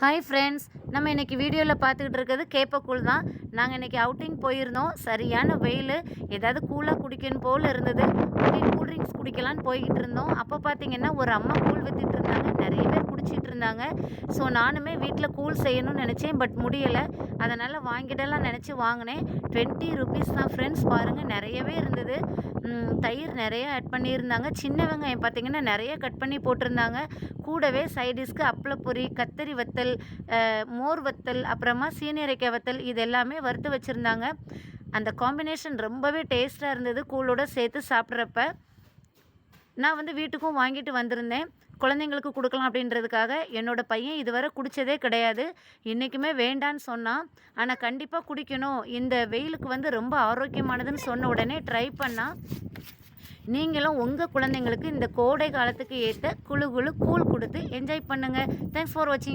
Hi friends, நம்ம இன்றைக்கி வீடியோவில் பார்த்துக்கிட்டு இருக்கிறது கேப்பக்கூழ் தான். நாங்கள் இன்றைக்கி அவுட்டிங் போயிருந்தோம். சரியான வெயில், ஏதாவது கூலாக குடிக்கணும் போல் இருந்தது. கூல்ட்ரிங்க்ஸ் குடிக்கலான்னு போய்கிட்டு இருந்தோம். அப்போ பார்த்திங்கன்னா ஒரு அம்மா கூழ் விற்றுட்டு இருந்தாங்க. நிறைய பேர் குடிச்சிட்டு இருந்தாங்க. ஸோ நானுமே வீட்டில் கூழ் செய்யணும்னு நினச்சேன், பட் முடியலை. அதனால் வாங்கிடலாம் நினச்சி வாங்கினேன். 20 ருபீஸ் தான் ஃப்ரெண்ட்ஸ். பாருங்கள், நிறையவே இருந்தது. தயிர் நிறைய ஆட் பண்ணியிருந்தாங்க. சின்ன வெங்காயம் பார்த்திங்கன்னா நிறைய கட் பண்ணி போட்டிருந்தாங்க. கூடவே சைடிஷ்க்கு அப்பளப்பொரி, கத்தரி வத்தல், மோர் வத்தல், அப்புறமா சீனியரைக்காய் வத்தல், இது எல்லாமே வறுத்து வச்சுருந்தாங்க. அந்த காம்பினேஷன் ரொம்பவே டேஸ்ட்டாக இருந்தது கூழோடு சேர்த்து சாப்பிட்றப்ப. நான் வீட்டுக்கும் வாங்கிட்டு வந்திருந்தேன், குழந்தைங்களுக்கு கொடுக்கலாம் அப்படின்றதுக்காக. என்னோடய பையன் இதுவரை குடித்ததே கிடையாது. இன்றைக்குமே வேண்டான்னு சொன்னான். ஆனால் கண்டிப்பாக குடிக்கணும், இந்த வெயிலுக்கு ரொம்ப ஆரோக்கியமானதுன்னு சொன்ன உடனே ட்ரை பண்ணால். நீங்களும் உங்கள் குழந்தைங்களுக்கு இந்த கோடை காலத்துக்கு ஏற்ற குழு கூழ் கொடுத்து என்ஜாய் பண்ணுங்கள். தேங்க்ஸ் ஃபார் வாட்சிங்.